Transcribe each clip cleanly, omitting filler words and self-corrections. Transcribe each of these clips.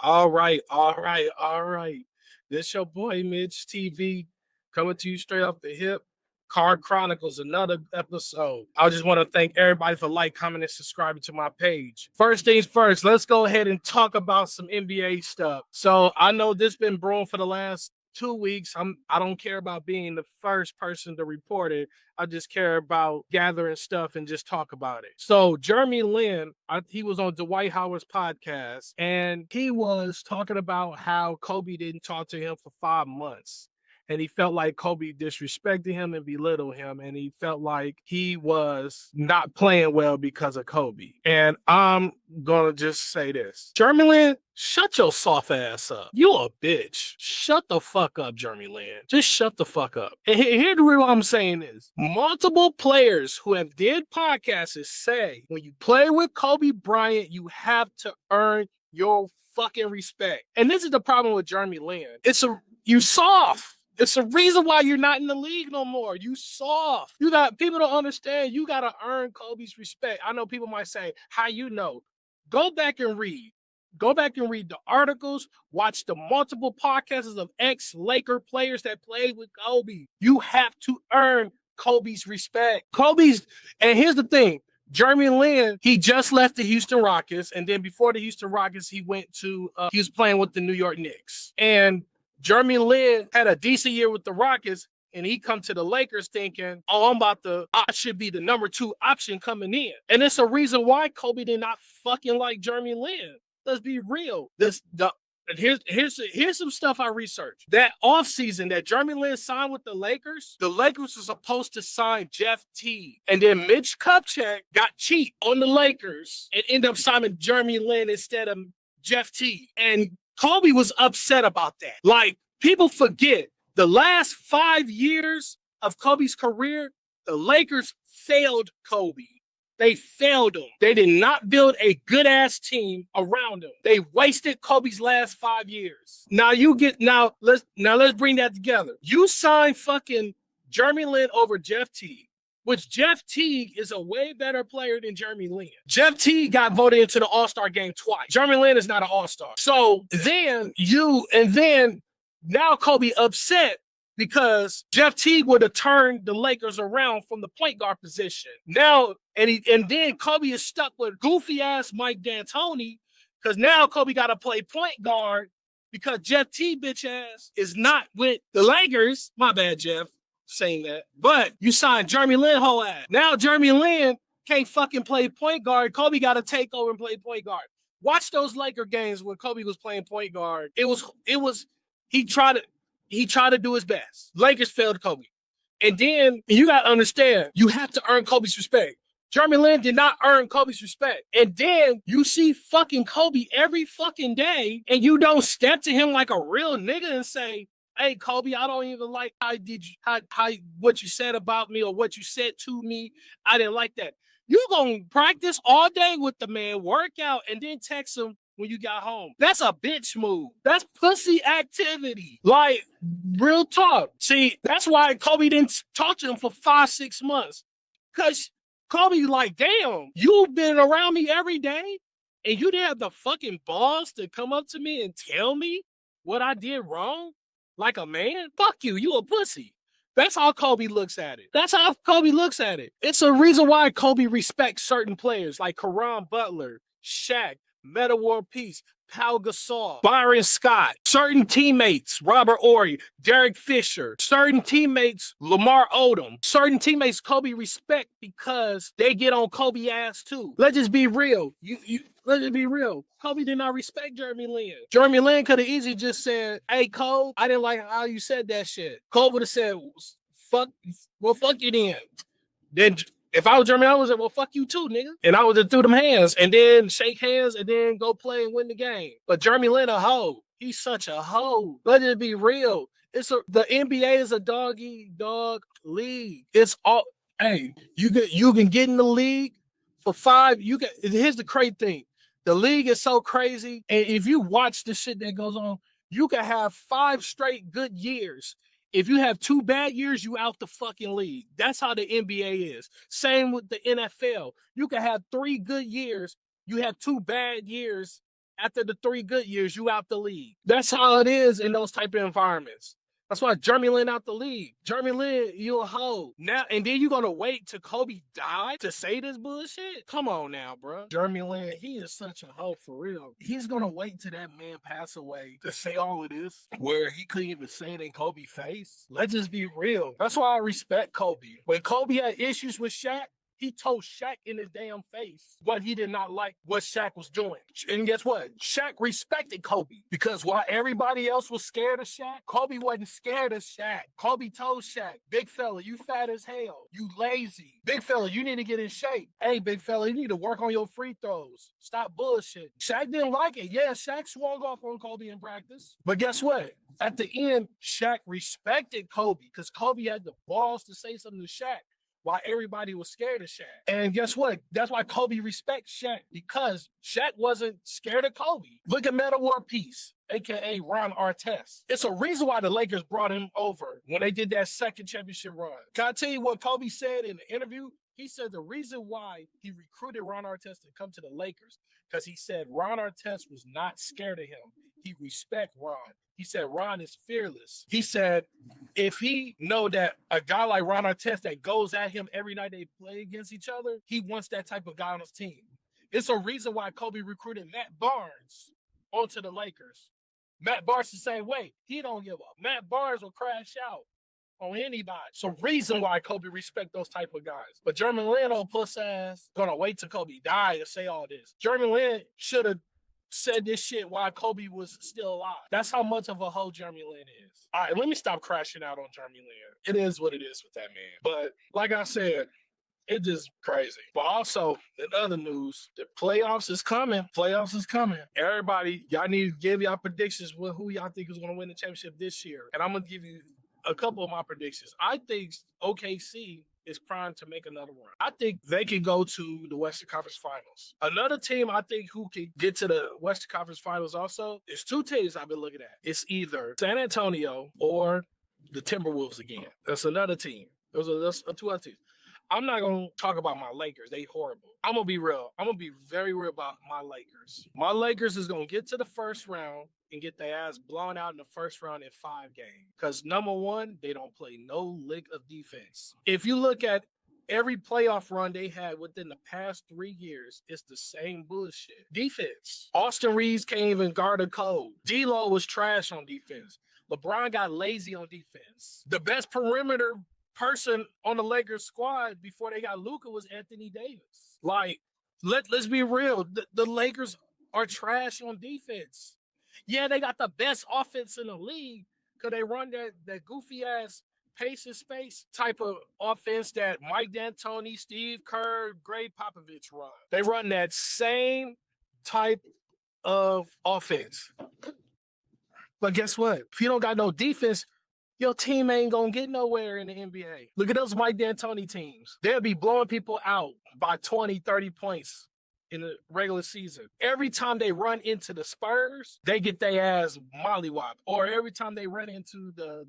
All right. This your boy Mitch TV coming to you straight off the hip. Card Chronicles, another episode. I just want to thank everybody for commenting, and subscribing to my page. First things first, let's go ahead and talk about some NBA stuff. So I know this been brewing for the last 2 weeks. I don't care about being the first person to report it. I just care about gathering stuff and just talk about it. So Jeremy Lin, he was on Dwight Howard's podcast, and he was talking about how Kobe didn't talk to him for 5 months. And he felt like Kobe disrespected him and belittled him. And he felt like he was not playing well because of Kobe. And I'm going to just say this. Jeremy Lin, shut your soft ass up. You a bitch. Shut the fuck up, Jeremy Lin. Just shut the fuck up. And here's the reason why I'm saying this. Multiple players who have did podcasts say when you play with Kobe Bryant, you have to earn your fucking respect. And this is the problem with Jeremy Lin. You soft. It's the reason why you're not in the league no more. You soft. People don't understand. You got to earn Kobe's respect. I know people might say, how you know? Go back and read. Go back and read the articles. Watch the multiple podcasts of ex-Laker players that played with Kobe. You have to earn Kobe's respect. And here's the thing. Jeremy Lin, he just left the Houston Rockets. And then before the Houston Rockets, he was playing with the New York Knicks. And Jeremy Lin had a decent year with the Rockets, and he come to the Lakers thinking, I should be the number 2 option coming in. And it's a reason why Kobe did not fucking like Jeremy Lin. Let's be real. Here's some stuff I researched. That offseason that Jeremy Lin signed with the Lakers were supposed to sign Jeff Teague. And then Mitch Kupchak got cheap on the Lakers and ended up signing Jeremy Lin instead of Jeff Teague. And Kobe was upset about that. Like, people forget the last 5 years of Kobe's career, the Lakers failed Kobe. They failed him. They did not build a good-ass team around him. They wasted Kobe's last 5 years. Now let's bring that together. You sign fucking Jeremy Lin over Jeff Teague, which Jeff Teague is a way better player than Jeremy Lin. Jeff Teague got voted into the All-Star game twice. Jeremy Lin is not an All-Star. So now Kobe upset because Jeff Teague would have turned the Lakers around from the point guard position. Now, and then Kobe is stuck with goofy-ass Mike D'Antoni because now Kobe got to play point guard because Jeff Teague bitch ass is not with the Lakers. My bad, Jeff. Saying that, but you signed Jeremy Lin whole ass. Now Jeremy Lin can't fucking play point guard. Kobe got to take over and play point guard. Watch those Laker games when Kobe was playing point guard. He tried to do his best. Lakers failed Kobe. And then you got to understand, you have to earn Kobe's respect. Jeremy Lin did not earn Kobe's respect. And then you see fucking Kobe every fucking day and you don't step to him like a real nigga and say, hey, Kobe, I don't even like what you said about me or what you said to me. I didn't like that. You gonna practice all day with the man, work out, and then text him when you got home. That's a bitch move. That's pussy activity. Like, real talk. See, that's why Kobe didn't talk to him for 5-6 months. Because Kobe like, damn, you've been around me every day, and you didn't have the fucking balls to come up to me and tell me what I did wrong? Like a man? Fuck you. You a pussy. That's how Kobe looks at it. It's a reason why Kobe respects certain players like Karan Butler, Shaq, Metta World Peace, Pau Gasol, Byron Scott, certain teammates, Robert Horry, Derek Fisher, certain teammates, Lamar Odom, certain teammates Kobe respect because they get on Kobe ass too. Let's just be real. Let's just be real. Kobe did not respect Jeremy Lin. Jeremy Lin could have easily just said, hey, Kobe, I didn't like how you said that shit. Kobe would have said, fuck you then. Then if I was Jeremy, I would say, well, fuck you too, nigga. And I would have threw them hands and then shake hands and then go play and win the game. But Jeremy Lin a hoe. He's such a hoe. Let's just be real. The NBA is a dog league. It's all, hey, you can get in the league for 5. Here's the crazy thing. The league is so crazy. And if you watch the shit that goes on, you can have 5 straight good years. If you have 2 bad years, you out the fucking league. That's how the NBA is. Same with the NFL. You can have 3 good years. You have 2 bad years. After the 3 good years, you out the league. That's how it is in those type of environments. That's why Jeremy Lin out the league. Jeremy Lin, you a hoe. Now, and then you gonna wait till Kobe died to say this bullshit? Come on now, bro. Jeremy Lin, he is such a hoe for real. He's gonna wait till that man pass away to say all of this, where he couldn't even say it in Kobe's face. Let's just be real. That's why I respect Kobe. When Kobe had issues with Shaq, he told Shaq in his damn face what he did not like what Shaq was doing. And guess what? Shaq respected Kobe because while everybody else was scared of Shaq, Kobe wasn't scared of Shaq. Kobe told Shaq, big fella, you fat as hell. You lazy. Big fella, you need to get in shape. Hey, big fella, you need to work on your free throws. Stop bullshit. Shaq didn't like it. Yeah, Shaq swung off on Kobe in practice. But guess what? At the end, Shaq respected Kobe because Kobe had the balls to say something to Shaq while everybody was scared of Shaq. And guess what? That's why Kobe respects Shaq, because Shaq wasn't scared of Kobe. Look at Metta World Peace, a.k.a. Ron Artest. It's a reason why the Lakers brought him over when they did that second championship run. Can I tell you what Kobe said in the interview? He said the reason why he recruited Ron Artest to come to the Lakers, because he said Ron Artest was not scared of him. He respect Ron. He said Ron is fearless. He said if he know that a guy like Ron Artest that goes at him every night they play against each other, he wants that type of guy on his team. It's a reason why Kobe recruited Matt Barnes onto the Lakers. Matt Barnes the same way. He don't give up. Matt Barnes will crash out on anybody. So reason why Kobe respect those type of guys. But Jeremy Lin, old puss ass, gonna wait till Kobe die to say all this. Jeremy Lin should have said this shit while Kobe was still alive. That's how much of a hoe Jeremy Lin is. All right, let me stop crashing out on Jeremy Lin. It is what it is with that man. But like I said, it's just crazy. But also, in other news, the playoffs is coming. Playoffs is coming. Everybody, y'all need to give y'all predictions with who y'all think is going to win the championship this year. And I'm going to give you a couple of my predictions. I think OKC is primed to make another run. I think they can go to the Western Conference Finals. Another team I think who can get to the Western Conference Finals also is 2 teams I've been looking at. It's either San Antonio or the Timberwolves again. That's another team. Those are 2 other teams. I'm not going to talk about my Lakers. They horrible. I'm going to be real. I'm going to be very real about my Lakers. My Lakers is going to get to the first round and get their ass blown out in the first round in 5 games. Because number one, they don't play no lick of defense. If you look at every playoff run they had within the past 3 years, it's the same bullshit. Defense. Austin Reeves can't even guard a code. D-Lo was trash on defense. LeBron got lazy on defense. The best perimeter person on the Lakers squad before they got Luka was Anthony Davis. Like, let's be real. The Lakers are trash on defense. Yeah, they got the best offense in the league because they run that goofy ass pace and space type of offense that Mike D'Antoni, Steve Kerr, Greg Popovich run. They run that same type of offense. But guess what? If you don't got no defense, your team ain't gonna get nowhere in the NBA. Look at those Mike D'Antoni teams. They'll be blowing people out by 20, 30 points in the regular season. Every time they run into the Spurs, they get their ass mollywopped. Or every time they run into the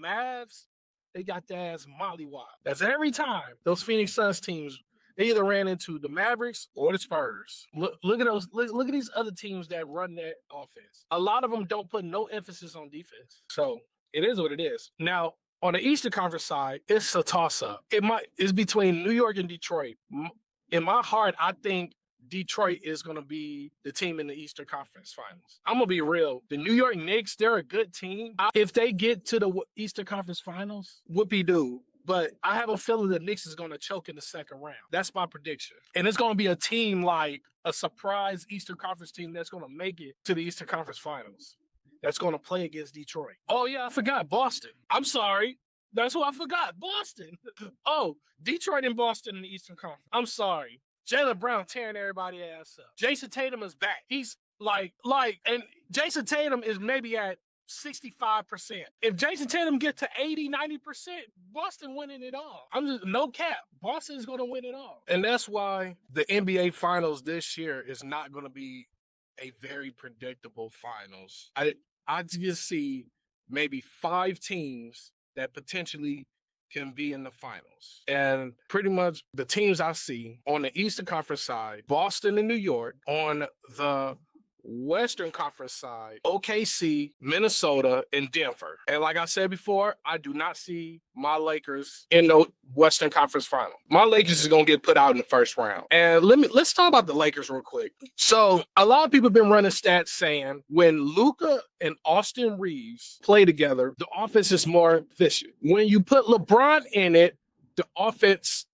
Mavs, they got their ass mollywopped. That's every time. Those Phoenix Suns teams, they either ran into the Mavericks or the Spurs. Look at those. Look at these other teams that run that offense. A lot of them don't put no emphasis on defense. So it is what it is. Now, on the Eastern Conference side, it's a toss-up. It's between New York and Detroit. In my heart, I think Detroit is going to be the team in the Eastern Conference Finals. I'm going to be real. The New York Knicks, they're a good team. If they get to the Eastern Conference Finals, whoopee-doo. But I have a feeling the Knicks is going to choke in the second round. That's my prediction. And it's going to be a team like a surprise Eastern Conference team that's going to make it to the Eastern Conference Finals. That's going to play against Detroit. Oh, yeah, I forgot. Boston. I'm sorry. That's who I forgot. Boston. Oh, Detroit and Boston in the Eastern Conference. I'm sorry. Jaylen Brown tearing everybody's ass up. Jason Tatum is back. He's and Jason Tatum is maybe at 65%. If Jason Tatum get to 80, 90%, Boston winning it all. I'm just, no cap. Boston's going to win it all. And that's why the NBA Finals this year is not going to be a very predictable finals. I just see maybe 5 teams that potentially can be in the finals. And pretty much the teams I see on the Eastern Conference side, Boston and New York. On the Western Conference side, OKC, Minnesota, and Denver. And like I said before, I do not see my Lakers in the Western Conference final. My Lakers is gonna get put out in the first round. And let's talk about the Lakers real quick. So a lot of people have been running stats saying when Luka and Austin Reeves play together, the offense is more efficient. When you put LeBron in it, the offense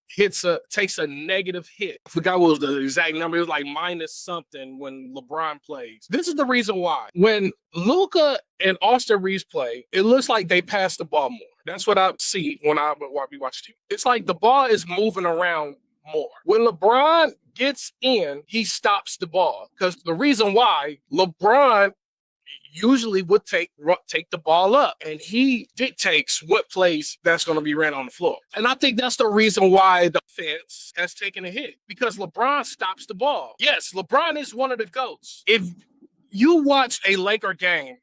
takes a negative hit. I forgot what was the exact number. It was like minus something when LeBron plays. This is the reason why. When Luka and Austin Reeves play, it looks like they pass the ball more. That's what I see when I watch TV. It's like the ball is moving around more. When LeBron gets in, he stops the ball. Because the reason why LeBron usually would take the ball up, and he dictates what plays that's going to be ran on the floor. And I think that's the reason why the offense has taken a hit, because LeBron stops the ball. Yes, LeBron is one of the GOATs. If you watch a Laker game,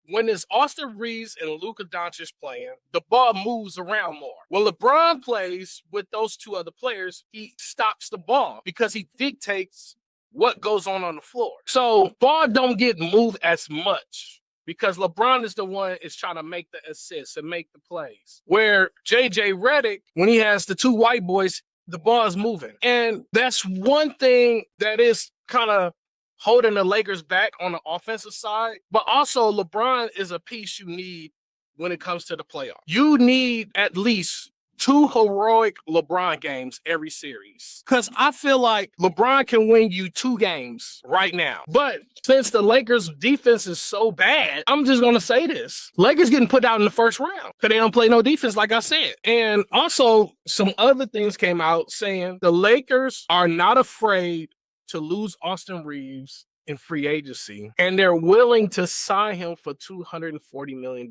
when it's Austin Reeves and Luka Doncic playing, the ball moves around more. When LeBron plays with those two other players, he stops the ball because he dictates what goes on the floor. So ball don't get moved as much because LeBron is the one is trying to make the assists and make the plays. Where JJ Redick, when he has the two white boys, the ball is moving. And that's one thing that is kind of holding the Lakers back on the offensive side. But also LeBron is a piece you need when it comes to the playoffs. You need at least 2 heroic LeBron games every series. Because I feel like LeBron can win you 2 games right now. But since the Lakers' defense is so bad, I'm just going to say this. Lakers getting put out in the first round because they don't play no defense, like I said. And also, some other things came out saying the Lakers are not afraid to lose Austin Reeves in free agency, and they're willing to sign him for $240 million.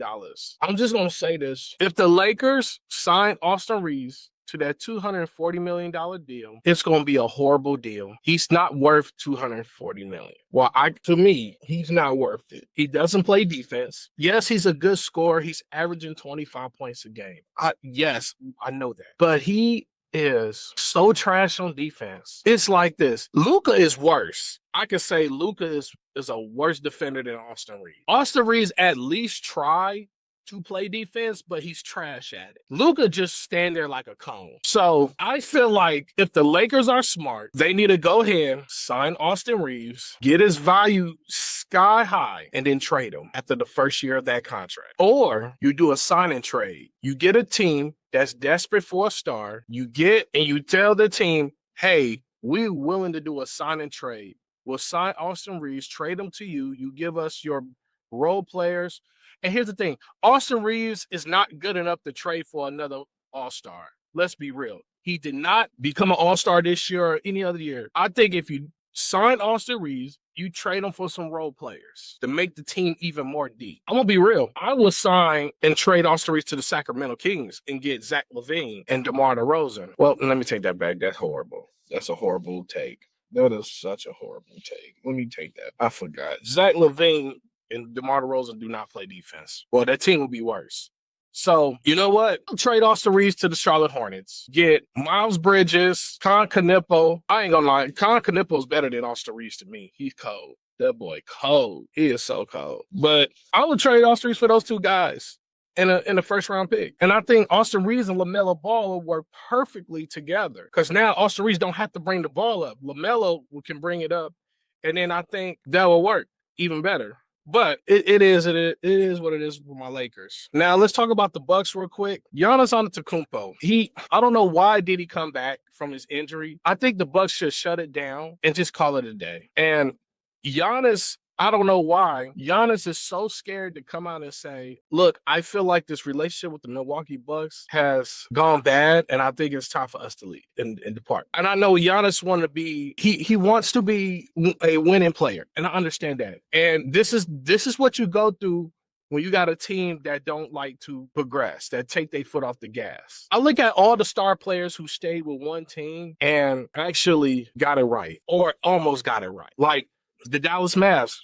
I'm just going to say this. If the Lakers sign Austin Reeves to that $240 million deal, it's going to be a horrible deal. He's not worth $240 million. Well, to me, he's not worth it. He doesn't play defense. Yes, he's a good scorer. He's averaging 25 points a game. Yes, I know that. But he is so trash on defense. It's like this. Luka is worse. I could say Luka is a worse defender than Austin Reeves. Austin Reeves at least try to play defense, but he's trash at it. Luka just stand there like a cone. So I feel like if the Lakers are smart, they need to go ahead, sign Austin Reeves, get his value sky high, and then trade him after the first year of that contract. Or you do a sign and trade. You get a team that's desperate for a star. You get and you tell the team, hey, we're willing to do a sign and trade. We'll sign Austin Reeves, trade him to you. You give us your role players. And here's the thing. Austin Reeves is not good enough to trade for another all-star. Let's be real. He did not become an all-star this year or any other year. I think if you sign Austin Reeves, you trade him for some role players to make the team even more deep. I'm going to be real. I would sign and trade Austin Reeves to the Sacramento Kings and get Zach LaVine and DeMar DeRozan. Well, let me take that back. That's horrible. That's a horrible take. That is such a horrible take. Let me take that. I forgot. Zach LaVine and DeMar DeRozan do not play defense. Well, that team will be worse. So, you know what? I'll trade Austin Reeves to the Charlotte Hornets. Get Miles Bridges, Con Canepo. I ain't gonna lie. Con Canepo is better than Austin Reeves to me. He's cold. That boy cold. He is so cold. But I would trade Austin Reeves for those 2 guys in a first-round pick. And I think Austin Reeves and LaMelo Ball will work perfectly together because now Austin Reeves don't have to bring the ball up. LaMelo can bring it up, and then I think that will work even better. But it is what it is for my Lakers. Now let's talk about the Bucks real quick. Giannis Antetokounmpo. I don't know why did he come back from his injury. I think the Bucks should shut it down and just call it a day. And Giannis, I don't know why. Giannis is so scared to come out and say, look, I feel like this relationship with the Milwaukee Bucks has gone bad, and I think it's time for us to leave and depart. And I know Giannis he wants to be a winning player, and I understand that. And this is what you go through when you got a team that don't like to progress, that take their foot off the gas. I look at all the star players who stayed with one team and actually got it right, or almost got it right. Like the Dallas Mavs,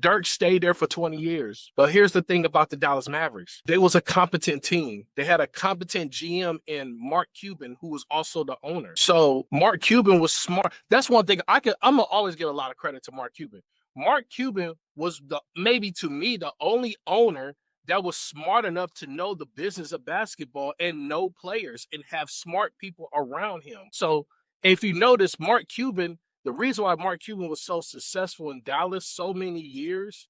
Dirk stayed there for 20 years. But here's the thing about the Dallas Mavericks. They was a competent team. They had a competent GM in Mark Cuban, who was also the owner. So Mark Cuban was smart. That's one thing I'm going to always give a lot of credit to Mark Cuban. Mark Cuban was maybe to me the only owner that was smart enough to know the business of basketball and know players and have smart people around him. So if you notice, the reason why Mark Cuban was so successful in Dallas so many years,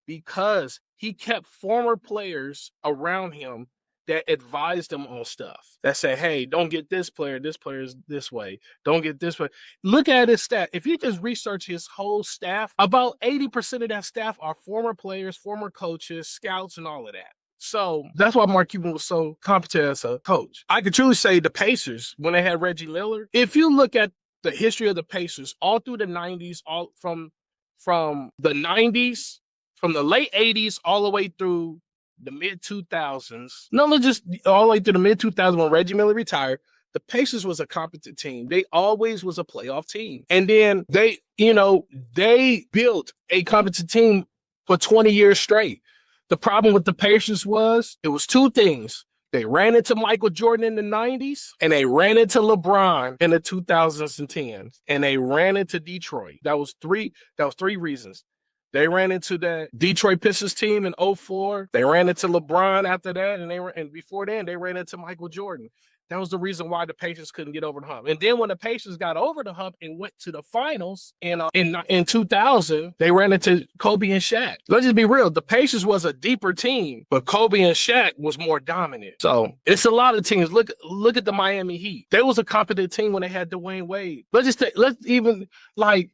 because he kept former players around him that advised him on stuff. That said, hey, don't get this player is this way. Don't get this way. Look at his stat. If you just research his whole staff, about 80% of that staff are former players, former coaches, scouts, and all of that. So that's why Mark Cuban was so competent as a coach. I could truly say the Pacers, when they had Reggie Miller, if you look at the history of the Pacers all through the 90s, all from the 90s, from the late 80s all the way through the mid 2000s. No, just all the way through the mid 2000s when Reggie Miller retired. The Pacers was a competent team. They always was a playoff team. And then they built a competent team for 20 years straight. The problem with the Pacers was it was two things. They ran into Michael Jordan in the 90s, and they ran into LeBron in the 2000s and 10s, and they ran into Detroit. That was three reasons. They ran into that Detroit Pistons team in 2004. They ran into LeBron after that, and before then, they ran into Michael Jordan. That was the reason why the Pacers couldn't get over the hump. And then when the Pacers got over the hump and went to the finals in 2000, they ran into Kobe and Shaq. Let's just be real. The Pacers was a deeper team, but Kobe and Shaq was more dominant. So it's a lot of teams. Look at the Miami Heat. They was a competent team when they had Dwayne Wade.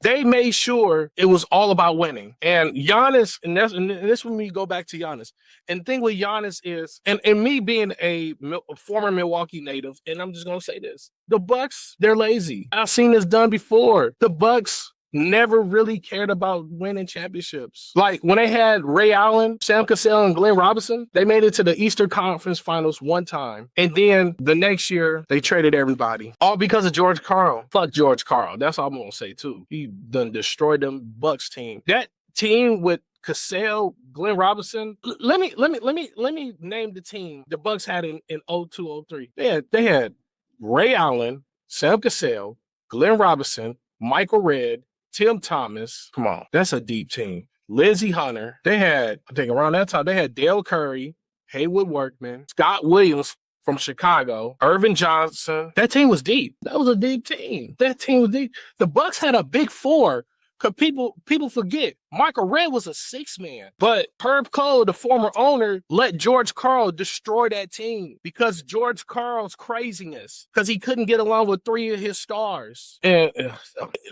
They made sure it was all about winning. And Giannis, and this when we go back to Giannis. And the thing with Giannis is, and me being a former Milwaukee native, and I'm just gonna say this: the Bucks, they're lazy. I've seen this done before. The Bucks never really cared about winning championships. Like when they had Ray Allen, Sam Cassell, and Glenn Robinson, they made it to the Eastern Conference Finals one time. And then the next year, they traded everybody. All because of George Karl. Fuck George Karl. That's all I'm gonna say too. He done destroyed them Bucks team. That team with Cassell, Glenn Robinson. Let me name the team the Bucks had in 02-03. They had Ray Allen, Sam Cassell, Glenn Robinson, Michael Redd, Tim Thomas. Come on, that's a deep team. Lindsey Hunter. They had, I think around that time, they had Dale Curry, Haywood Workman, Scott Williams from Chicago, Irvin Johnson. That team was deep. That was a deep team. That team was deep. The Bucks had a big four. Because people forget, Michael Redd was a six-man. But Herb Cole, the former owner, let George Karl destroy that team because George Karl's craziness. Because he couldn't get along with three of his stars. And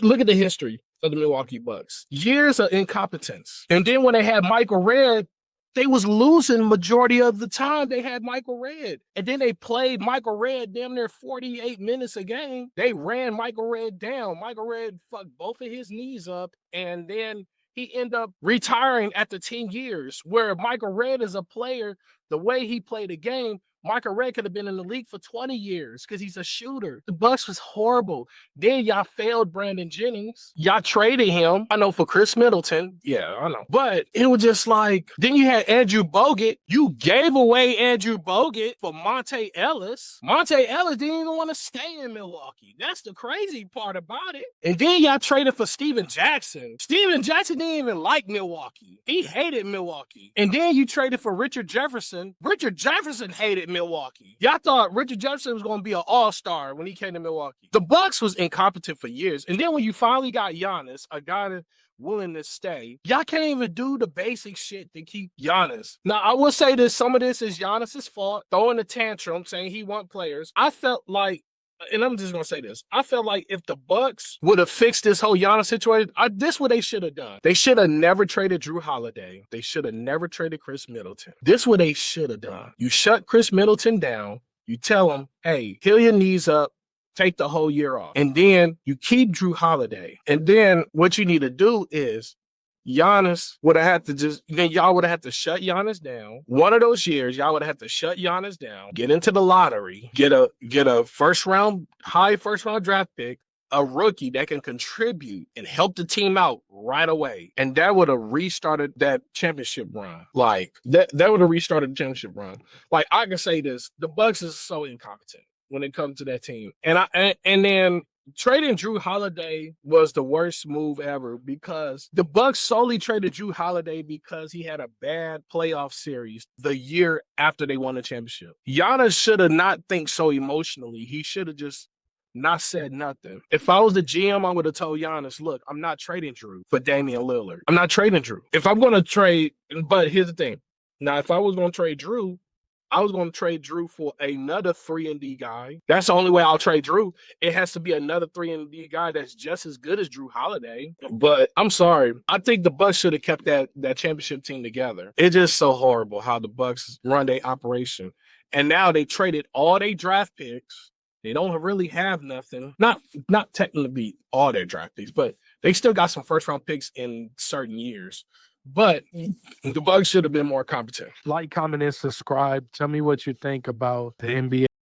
look at the history of the Milwaukee Bucks. Years of incompetence. And then when they had Michael Redd, they was losing majority of the time they had Michael Redd. And then they played Michael Redd damn near 48 minutes a game. They ran Michael Redd down. Michael Redd fucked both of his knees up. And then he ended up retiring after 10 years, where Michael Redd is a player, the way he played the game, Michael Redd could have been in the league for 20 years because he's a shooter. The Bucks was horrible. Then y'all failed Brandon Jennings. Y'all traded him, I know, for Chris Middleton. Yeah, I know. But it was just like, then you had Andrew Bogut. You gave away Andrew Bogut for Monte Ellis. Monte Ellis didn't even want to stay in Milwaukee. That's the crazy part about it. And then y'all traded for Steven Jackson. Steven Jackson didn't even like Milwaukee. He hated Milwaukee. And then you traded for Richard Jefferson. Richard Jefferson hated Milwaukee. Y'all thought Richard Jefferson was going to be an all-star when he came to Milwaukee. The Bucks was incompetent for years. And then when you finally got Giannis, a guy that's willing to stay, y'all can't even do the basic shit to keep Giannis. Now, I will say this, some of this is Giannis's fault, throwing a tantrum, saying he want players. I felt like, and I'm just going to say this, I felt like if the Bucks would have fixed this whole Giannis situation, this is what they should have done. They should have never traded Drew Holiday. They should have never traded Chris Middleton. This is what they should have done. You shut Chris Middleton down. You tell him, hey, heal your knees up, take the whole year off. And then you keep Drew Holiday. And then what you need to do is Giannis would have had to y'all would have had to shut Giannis down. One of those years, y'all would have had to shut Giannis down, get into the lottery, get a high first round draft pick, a rookie that can contribute and help the team out right away. And that would have restarted that championship run. Like that would have restarted the championship run. Like I can say this, the Bucks is so incompetent when it comes to that team. And then Trading Drew Holiday was the worst move ever because the Bucks solely traded Drew Holiday because he had a bad playoff series the year after they won the championship. Giannis should have not think so emotionally. He should have just not said nothing. If I was the GM, I would have told Giannis, look, I'm not trading Drew for Damian Lillard. I'm not trading Drew. If I'm going to trade, but here's the thing. Now, if I was going to trade Drew, I was going to trade Drew for another 3-and-D guy. That's the only way I'll trade Drew. It has to be another 3-and-D guy that's just as good as Drew Holiday. But I'm sorry. I think the Bucks should have kept that championship team together. It's just so horrible how the Bucks run their operation. And now they traded all their draft picks. They don't really have nothing. Not technically all their draft picks, but they still got some first-round picks in certain years. But the Bucks should have been more competent. Like, comment, and subscribe. Tell me what you think about the NBA.